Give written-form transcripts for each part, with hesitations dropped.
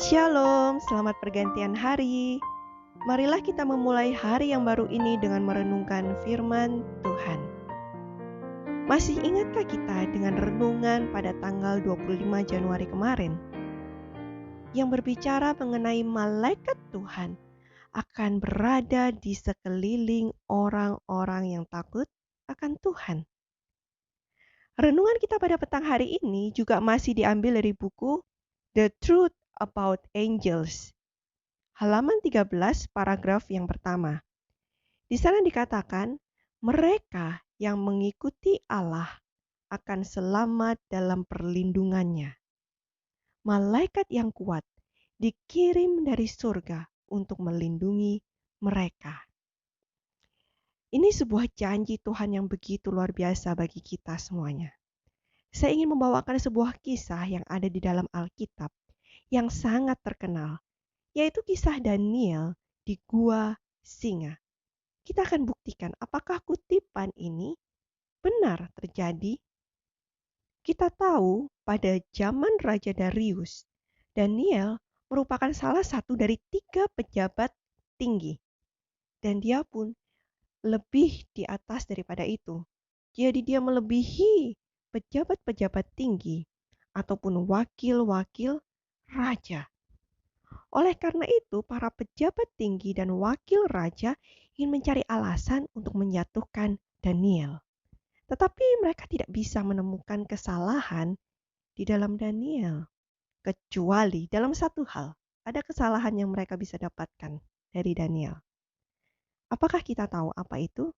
Shalom, selamat pergantian hari. Marilah kita memulai hari yang baru ini dengan merenungkan firman Tuhan. Masih ingatkah kita dengan renungan pada tanggal 25 Januari kemarin? Yang berbicara mengenai malaikat Tuhan akan berada di sekeliling orang-orang yang takut akan Tuhan. Renungan kita pada petang hari ini juga masih diambil dari buku The Truth About Angels. Halaman 13 paragraf yang pertama. Di sana dikatakan, mereka yang mengikuti Allah akan selamat dalam perlindungannya. Malaikat yang kuat dikirim dari surga untuk melindungi mereka. Ini sebuah janji Tuhan yang begitu luar biasa bagi kita semuanya. Saya ingin membawakan sebuah kisah yang ada di dalam Alkitab yang sangat terkenal, yaitu kisah Daniel di Gua Singa. Kita akan buktikan apakah kutipan ini benar terjadi. Kita tahu pada zaman Raja Darius, Daniel merupakan salah satu dari 3 pejabat tinggi. Dan dia pun lebih di atas daripada itu. Jadi dia melebihi pejabat-pejabat tinggi ataupun wakil-wakil raja. Oleh karena itu, para pejabat tinggi dan wakil raja ingin mencari alasan untuk menjatuhkan Daniel. Tetapi mereka tidak bisa menemukan kesalahan di dalam Daniel. Kecuali dalam satu hal, ada kesalahan yang mereka bisa dapatkan dari Daniel. Apakah kita tahu apa itu?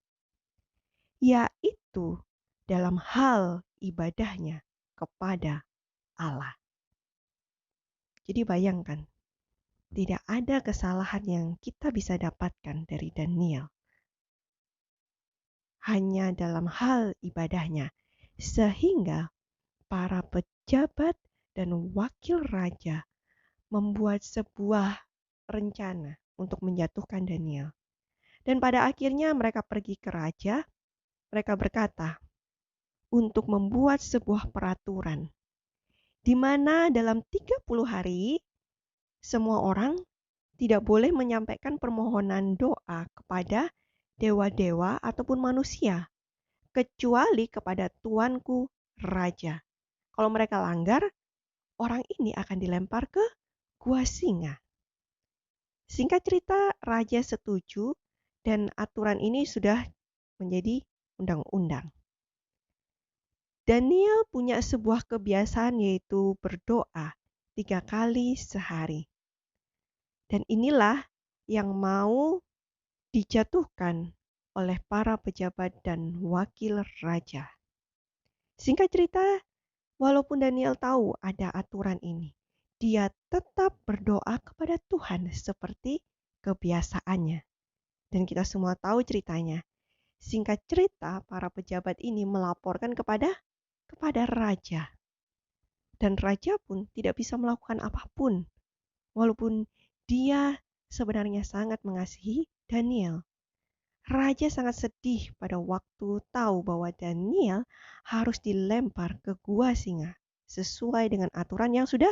Yaitu dalam hal ibadahnya kepada Allah. Jadi bayangkan, tidak ada kesalahan yang kita bisa dapatkan dari Daniel. Hanya dalam hal ibadahnya. Sehingga para pejabat dan wakil raja membuat sebuah rencana untuk menjatuhkan Daniel. Dan pada akhirnya mereka pergi ke raja, mereka berkata untuk membuat sebuah peraturan di mana dalam 30 hari semua orang tidak boleh menyampaikan permohonan doa kepada dewa-dewa ataupun manusia, kecuali kepada tuanku raja. Kalau mereka langgar, orang ini akan dilempar ke gua singa. Singkat cerita, raja setuju dan aturan ini sudah menjadi undang-undang. Daniel punya sebuah kebiasaan yaitu berdoa 3 kali sehari. Dan inilah yang mau dijatuhkan oleh para pejabat dan wakil raja. Singkat cerita, walaupun Daniel tahu ada aturan ini, dia tetap berdoa kepada Tuhan seperti kebiasaannya. Dan kita semua tahu ceritanya. Singkat cerita, para pejabat ini melaporkan kepada raja. Dan raja pun tidak bisa melakukan apapun. Walaupun dia sebenarnya sangat mengasihi Daniel. Raja sangat sedih pada waktu tahu bahwa Daniel harus dilempar ke gua singa sesuai dengan aturan yang sudah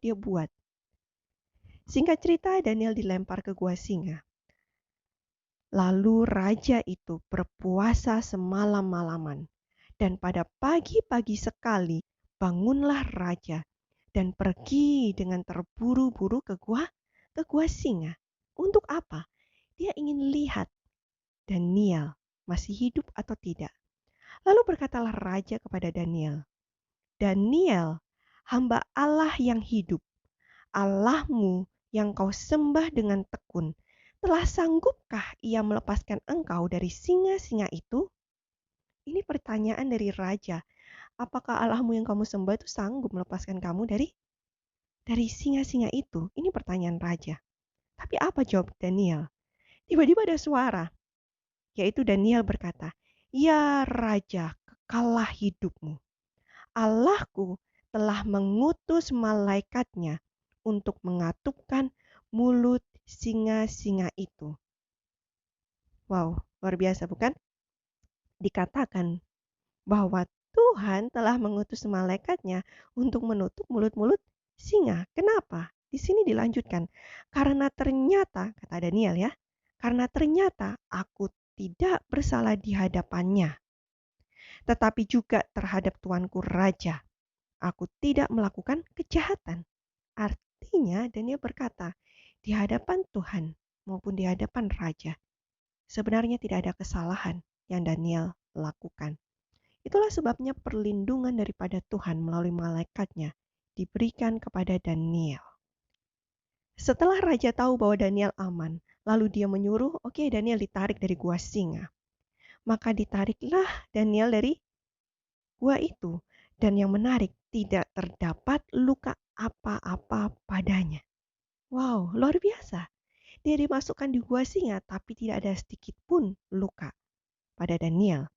dia buat. Singkat cerita, Daniel dilempar ke gua singa. Lalu raja itu berpuasa semalam-malaman. Dan pada pagi-pagi sekali bangunlah raja dan pergi dengan terburu-buru ke gua singa. Untuk apa? Dia ingin lihat Daniel masih hidup atau tidak. Lalu berkatalah raja kepada Daniel, Daniel, hamba Allah yang hidup, Allahmu yang kau sembah dengan tekun, telah sanggupkah ia melepaskan engkau dari singa-singa itu? Ini pertanyaan dari raja. Apakah Allahmu yang kamu sembah itu sanggup melepaskan kamu dari singa-singa itu? Ini pertanyaan raja. Tapi apa jawab Daniel? Tiba-tiba ada suara, yaitu Daniel berkata, "Ya Raja, kekalah hidupmu. Allahku telah mengutus malaikatnya untuk mengatupkan mulut singa-singa itu." Wow, luar biasa bukan? Dikatakan bahwa Tuhan telah mengutus malaikatnya untuk menutup mulut-mulut singa. Kenapa? di sini dilanjutkan, karena ternyata, kata Daniel ya, karena ternyata aku tidak bersalah di hadapannya, tetapi juga terhadap tuanku raja. Aku tidak melakukan kejahatan. Artinya Daniel berkata, di hadapan Tuhan maupun di hadapan raja, sebenarnya tidak ada kesalahan yang Daniel lakukan. Itulah sebabnya perlindungan daripada Tuhan melalui malaikatnya diberikan kepada Daniel. Setelah raja tahu bahwa Daniel aman, lalu dia menyuruh, oke, Daniel ditarik dari gua singa. Maka ditariklah Daniel dari gua itu. Dan yang menarik, tidak terdapat luka apa-apa padanya. Wow, luar biasa. Dia dimasukkan di gua singa, tapi tidak ada sedikit pun luka pada Daniel.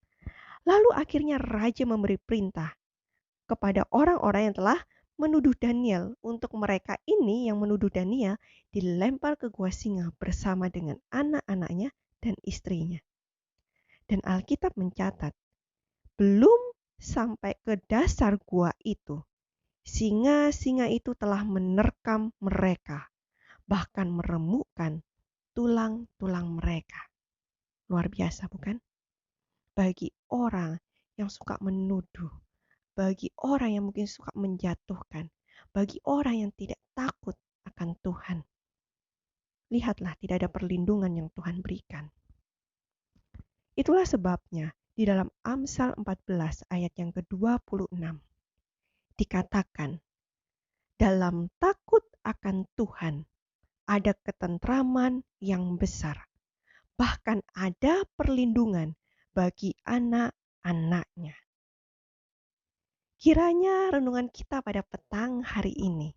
Lalu akhirnya raja memberi perintah kepada orang-orang yang telah menuduh Daniel. Untuk mereka ini yang menuduh Daniel dilempar ke gua singa bersama dengan anak-anaknya dan istrinya. Dan Alkitab mencatat, belum sampai ke dasar gua itu, singa-singa itu telah menerkam mereka, bahkan meremukkan tulang-tulang mereka. Luar biasa, bukan? Bagi orang yang suka menuduh, bagi orang yang mungkin suka menjatuhkan, bagi orang yang tidak takut akan Tuhan, lihatlah tidak ada perlindungan yang Tuhan berikan. Itulah sebabnya di dalam Amsal 14 ayat yang ke-26 dikatakan, dalam takut akan Tuhan ada ketentraman yang besar, bahkan ada perlindungan bagi anak-anaknya. Kiranya renungan kita pada petang hari ini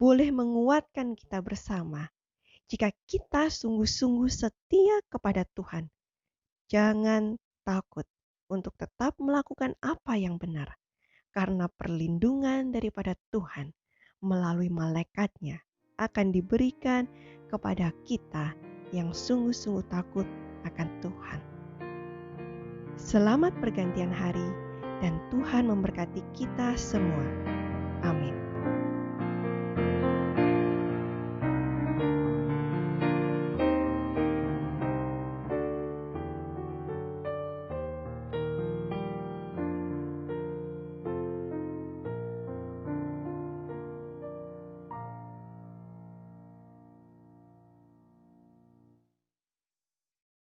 boleh menguatkan kita bersama. Jika kita sungguh-sungguh setia kepada Tuhan, jangan takut untuk tetap melakukan apa yang benar, karena perlindungan daripada Tuhan melalui malaikatnya akan diberikan kepada kita yang sungguh-sungguh takut akan Tuhan. Selamat pergantian hari dan Tuhan memberkati kita semua. Amin.